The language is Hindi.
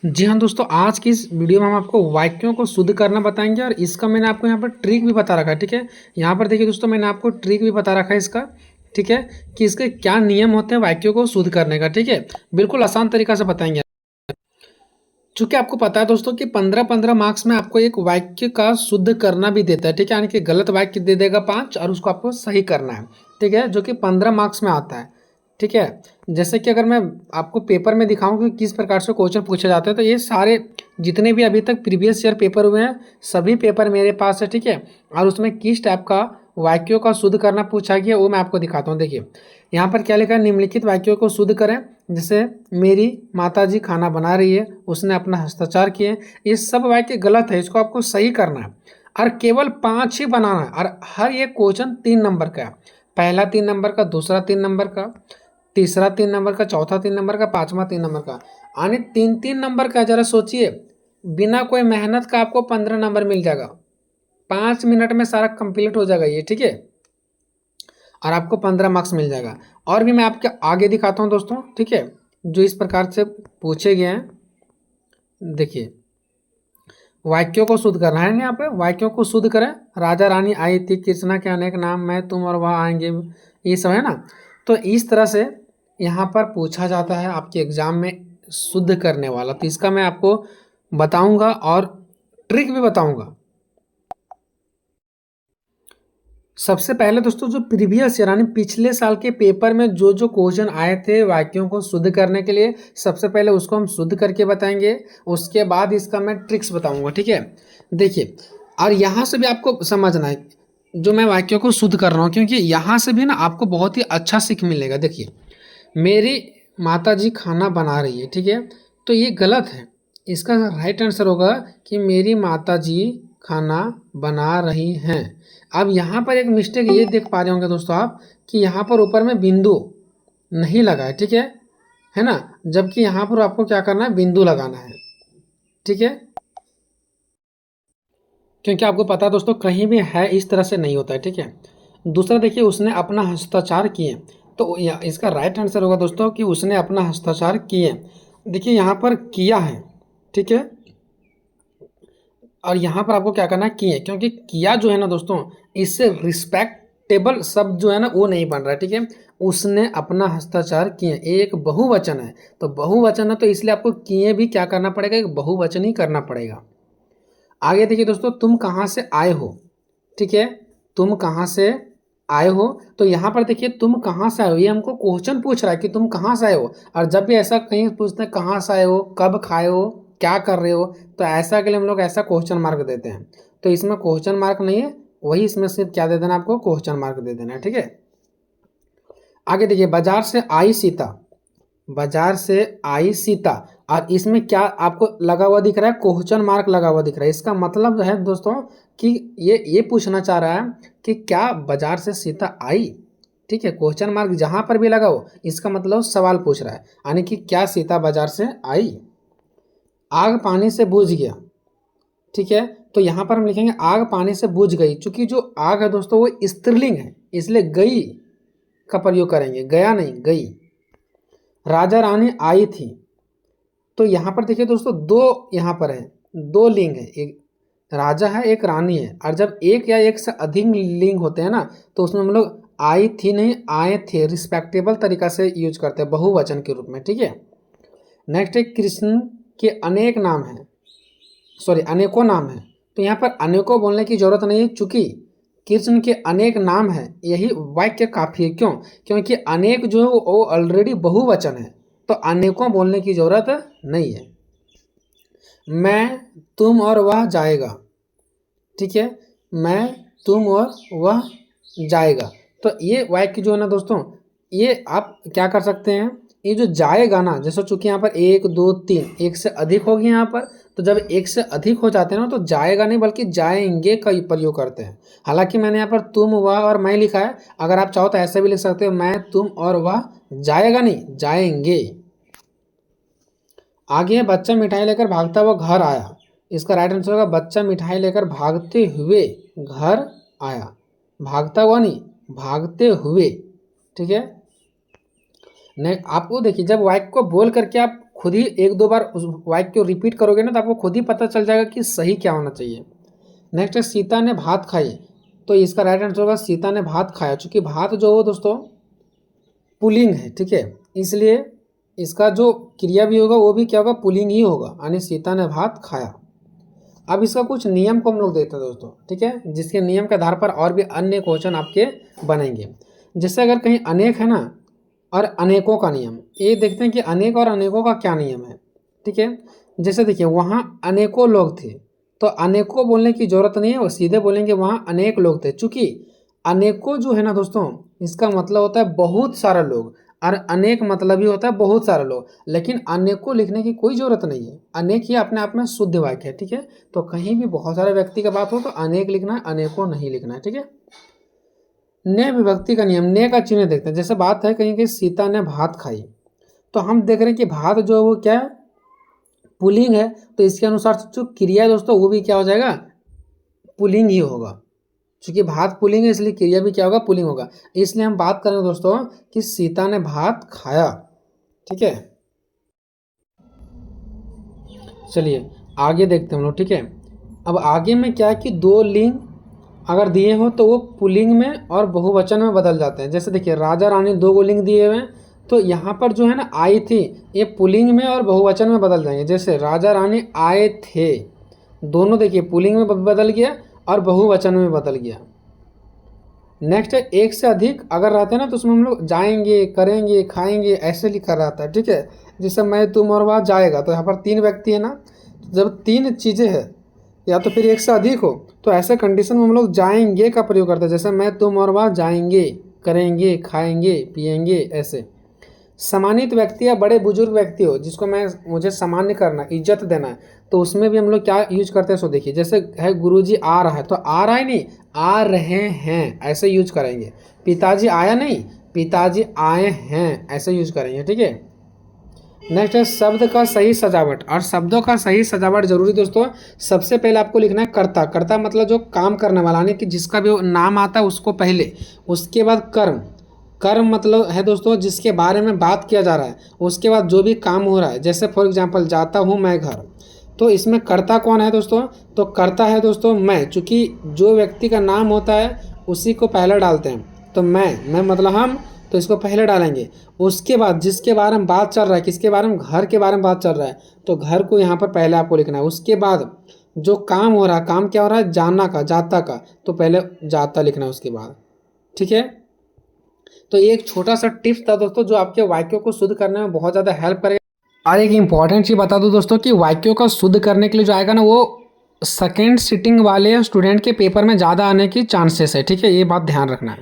जी हाँ दोस्तों, आज की इस वीडियो में हम आपको वाक्यों को शुद्ध करना बताएंगे और इसका मैंने आपको यहाँ पर ट्रिक भी बता रखा है। ठीक है, यहाँ पर देखिए दोस्तों, मैंने आपको ट्रिक भी बता रखा है इसका। ठीक है, कि इसके क्या नियम होते हैं वाक्यों को शुद्ध करने का। ठीक है, बिल्कुल आसान तरीका से बताएंगे। चूंकि आपको पता है दोस्तों कि 15-15 मार्क्स में आपको एक वाक्य का शुद्ध करना भी देता है। ठीक है, यानी कि गलत वाक्य दे देगा 5 और उसको आपको सही करना है। ठीक है, जो कि 15 मार्क्स में आता है। ठीक है, जैसे कि अगर मैं आपको पेपर में दिखाऊं कि किस प्रकार से क्वेश्चन पूछे जाते हैं, तो ये सारे जितने भी अभी तक प्रीवियस ईयर पेपर हुए हैं सभी पेपर मेरे पास है। ठीक है, और उसमें किस टाइप का वाक्यों का शुद्ध करना पूछा गया वो मैं आपको दिखाता हूँ। देखिए यहाँ पर क्या लिखा है, निम्नलिखित वाक्यों को शुद्ध करें। जैसे मेरी माताजी खाना बना रही है, उसने अपना हस्ताक्षर किए। ये सब वाक्य गलत है, इसको आपको सही करना है और केवल 5 ही बनाना है। और हर एक क्वेश्चन 3 नंबर का है। पहला 3 नंबर का, दूसरा 3 नंबर का, तीसरा 3 नंबर का, चौथा 3 नंबर का, पांचवा 3 नंबर का, यानी 3-3 नंबर का। जरा सोचिए, बिना कोई मेहनत का आपको 15 नंबर मिल जाएगा। 5 मिनट में सारा कंप्लीट हो जाएगा ये। ठीक है, और आपको 15 मार्क्स मिल जाएगा। और भी मैं आपके आगे दिखाता हूँ दोस्तों। ठीक है, जो इस प्रकार से पूछे गए हैं। देखिए वाक्यों को शुद्ध करना है ना, यहाँ पे वाक्यों को शुद्ध करें। राजा रानी आई थी, कृष्णा के अनेक नाम, मैं तुम और वह आएंगे, ये सब है ना। तो इस तरह से यहाँ पर पूछा जाता है आपके एग्जाम में शुद्ध करने वाला। तो इसका मैं आपको बताऊंगा और ट्रिक भी बताऊंगा। सबसे पहले दोस्तों, जो प्रीवियस ईयर यानी पिछले साल के पेपर में जो जो क्वेश्चन आए थे वाक्यों को शुद्ध करने के लिए, सबसे पहले उसको हम शुद्ध करके बताएंगे। उसके बाद इसका मैं ट्रिक्स बताऊंगा। ठीक है, देखिए, और यहाँ से भी आपको समझना है जो मैं वाक्यों को शुद्ध कर रहा हूँ, क्योंकि यहाँ से भी ना आपको बहुत ही अच्छा सीख मिलेगा। देखिए, मेरी माता जी खाना बना रही है। ठीक है, तो ये गलत है। इसका राइट आंसर होगा कि मेरी माता जी खाना बना रही हैं। अब यहाँ पर एक मिस्टेक ये देख पा रहे होंगे दोस्तों आप, कि यहाँ पर ऊपर में बिंदु नहीं लगा है। ठीक है ना, जबकि यहाँ पर आपको क्या करना है, बिंदु लगाना है। ठीक है, क्योंकि आपको पता है दोस्तों कहीं भी है इस तरह से नहीं होता है। ठीक है, दूसरा देखिए, उसने अपना हस्ताक्षर किए। तो इसका राइट आंसर होगा दोस्तों कि उसने अपना हस्ताक्षर किए। देखिए यहाँ पर किया है। ठीक है, और यहाँ पर आपको क्या करना है, किए, क्योंकि किया जो है ना दोस्तों, इससे रिस्पेक्टेबल शब्द जो है ना वो नहीं बन रहा है। ठीक है, उसने अपना हस्ताक्षर किए, एक बहुवचन है। तो बहुवचन है तो इसलिए आपको किए भी क्या करना पड़ेगा, एक बहुवचन ही करना पड़ेगा। आगे देखिए दोस्तों, तुम कहाँ से आए हो। ठीक है, तुम कहाँ से आए हो। तो यहाँ पर देखिए, तुम कहाँ से आए हो, ये हमको क्वेश्चन पूछ रहा है कि तुम कहाँ से आए हो। और जब भी ऐसा कहीं पूछते हैं कहाँ से आए हो, कब खाए हो, क्या कर रहे हो, तो ऐसा के लिए हम लोग ऐसा क्वेश्चन मार्क देते हैं। तो इसमें क्वेश्चन मार्क नहीं है, वही इसमें सिर्फ क्या दे देना, आपको क्वेश्चन मार्क दे देना है। ठीक है, आगे देखिए, बाजार से आई सीता, बाजार से आई सीता, और इसमें क्या आपको लगा हुआ दिख रहा है, क्वेश्चन मार्क लगा हुआ दिख रहा है। इसका मतलब है दोस्तों कि ये पूछना चाह रहा है कि क्या बाजार से सीता आई। ठीक है, क्वेश्चन मार्क जहां पर भी लगा हो इसका मतलब सवाल पूछ रहा है, यानी कि क्या सीता बाजार से आई। आग पानी से बुझ गया। ठीक है, तो यहाँ पर हम लिखेंगे आग पानी से बुझ गई। चूंकि जो आग है दोस्तों वो स्त्रीलिंग है, इसलिए गई का प्रयोग करेंगे, गया नहीं, गई। राजा रानी आई थी। तो यहाँ पर देखिए दोस्तों, दो यहाँ पर है, दो लिंग है, एक राजा है एक रानी है। और जब एक या एक से अधिक लिंग होते हैं ना, तो उसमें हम लोग आई थी नहीं, आए थे रिस्पेक्टेबल तरीका से यूज करते हैं, बहुवचन के रूप में। ठीक है, नेक्स्ट है, कृष्ण के अनेक नाम हैं, सॉरी अनेकों नाम हैं। तो यहाँ पर अनेकों बोलने की जरूरत नहीं है, चूंकि कृष्ण के अनेक नाम हैं यही वाक्य काफी है। क्यों, क्योंकि अनेक जो है वो ऑलरेडी बहुवचन है, तो अनेकों बोलने की जरूरत नहीं है। मैं तुम और वह जाएगा। ठीक है, मैं तुम और वह जाएगा। तो ये वाक्य जो है ना दोस्तों, ये आप क्या कर सकते हैं, ये जो जाएगा ना, जैसे चूंकि यहाँ पर 1 2 3 एक से अधिक होगी यहाँ पर, तो जब एक से अधिक हो जाते हैं ना, तो जाएगा नहीं बल्कि जाएंगे का प्रयोग करते हैं। हालांकि मैंने यहाँ पर तुम, वह और मैं लिखा है, अगर आप चाहो तो ऐसे भी लिख सकते हो, मैं तुम और वह जाएगा नहीं, जाएंगे। आगे बच्चा मिठाई लेकर भागता हुआ घर आया। इसका राइट आंसर होगा बच्चा मिठाई लेकर भागते हुए घर आया, भागता हुआ नहीं, भागते हुए। ठीक है, नहीं आपको देखिए, जब वाक्य को बोल करके आप खुद ही एक दो बार उस वाक्य को रिपीट करोगे ना तो आपको खुद ही पता चल जाएगा कि सही क्या होना चाहिए। नेक्स्ट है सीता ने भात खाई, तो इसका राइट आंसर होगा सीता ने भात खाया। चूंकि भात जो हो दोस्तों पुल्लिंग है, ठीक है, इसलिए इसका जो क्रिया भी होगा वो भी क्या होगा, पुल्लिंग ही होगा, यानी सीता ने भात खाया। अब इसका कुछ नियम को हम लोग देखते हैं दोस्तों, ठीक है, जिसके नियम के आधार पर और भी अन्य क्वेश्चन आपके बनेंगे। जैसे अगर कहीं अनेक है ना और अनेकों का नियम, ये देखते हैं कि अनेक और अनेकों का क्या नियम है, ठीक है। जैसे देखिए वहाँ अनेकों लोग थे, तो अनेकों बोलने की जरूरत नहीं है, वो सीधे बोलेंगे वहाँ अनेक लोग थे। चूंकि अनेकों जो है ना दोस्तों इसका मतलब होता है बहुत सारे लोग, और अनेक मतलब ही होता है बहुत सारे लोग, लेकिन अनेकों लिखने की कोई जरूरत नहीं है, अनेक ही अपने आप में शुद्ध वाक्य है, ठीक है। तो कहीं भी बहुत सारे व्यक्ति का बात हो तो अनेक लिखना है, अनेकों नहीं लिखना है, ठीक है। ने विभक्ति का नियम, ने का चिन्ह देखते हैं। जैसे बात है कहीं कि सीता ने भात खाई, तो हम देख रहे हैं कि भात जो है वो क्या है, पुल्लिंग है, तो इसके अनुसार जो क्रिया है दोस्तों वो भी क्या हो जाएगा, पुल्लिंग ही होगा। चूंकि भात पुल्लिंग है इसलिए क्रिया भी क्या होगा, पुल्लिंग होगा। इसलिए हम बात करेंगे दोस्तों कि सीता ने भात खाया, ठीक है। चलिए आगे देखते हैं हम लोग, ठीक है। अब आगे में क्या है कि दो लिंग अगर दिए हो तो वो पुल्लिंग में और बहुवचन में बदल जाते हैं। जैसे देखिए राजा रानी दो को लिंग दिए हुए हैं, तो यहाँ पर जो है ना आई थी, ये पुल्लिंग में और बहुवचन में बदल जाएंगे। जैसे राजा रानी आए थे, दोनों देखिए पुल्लिंग में बदल गया और बहुवचन में बदल गया। नेक्स्ट है एक से अधिक अगर रहते हैं ना तो उसमें हम लोग जाएंगे, करेंगे, खाएंगे ऐसे लिखा रहता है, ठीक है। जैसे मैं, तुम और वह जाएगा, तो यहाँ पर तीन व्यक्ति है ना, जब तीन चीज़ें हैं या तो फिर एक से अधिक हो तो ऐसे कंडीशन में हम लोग जाएंगे का प्रयोग करते हैं। जैसे मैं, तुम और वह जाएंगे, करेंगे, खाएंगे, पिएंगे, ऐसे। सम्मानित व्यक्ति या बड़े बुजुर्ग व्यक्ति हो जिसको मुझे सामान्य करना, इज्जत देना है, तो उसमें भी हम लोग क्या यूज करते हैं, सो देखिए। जैसे है गुरुजी आ रहा है, तो आ रहा है नहीं, आ रहे हैं ऐसे यूज करेंगे। पिताजी आया नहीं, पिताजी आए हैं ऐसे यूज करेंगे, ठीक है। नेक्स्ट है शब्द का सही सजावट, और शब्दों का सही सजावट जरूरी दोस्तों। सबसे पहले आपको लिखना है कर्ता। कर्ता मतलब जो काम करने वाला, यानी कि जिसका भी नाम आता है उसको पहले, उसके बाद कर्म। कर्म मतलब है दोस्तों जिसके बारे में बात किया जा रहा है, उसके बाद जो भी काम हो रहा है। जैसे फॉर एग्जांपल जाता हूँ मैं घर, तो इसमें कर्ता कौन है दोस्तों, तो कर्ता है दोस्तों मैं। चूँकि जो व्यक्ति का नाम होता है उसी को पहले डालते हैं, तो मैं मतलब हम, तो इसको पहले डालेंगे। उसके बाद जिसके बारे में बात चल रहा है, किसके बारे में, घर के बारे में बात चल रहा है, तो घर को यहाँ पर पहले आपको लिखना है। उसके बाद जो काम हो रहा है, काम क्या हो रहा है, जाना का, जाता का, तो पहले जाता लिखना है उसके बाद, ठीक है। तो ये एक छोटा सा टिप्स था दोस्तों जो आपके वाक्यों को शुद्ध करने में बहुत ज़्यादा हेल्प करेगा। और एक इंपॉर्टेंट चीज़ बता दूं दोस्तों कि वाक्यों का शुद्ध करने के लिए जो आएगा ना वो सेकेंड सिटिंग वाले स्टूडेंट के पेपर में ज़्यादा आने की चांसेस है, ठीक है, ये बात ध्यान रखना है।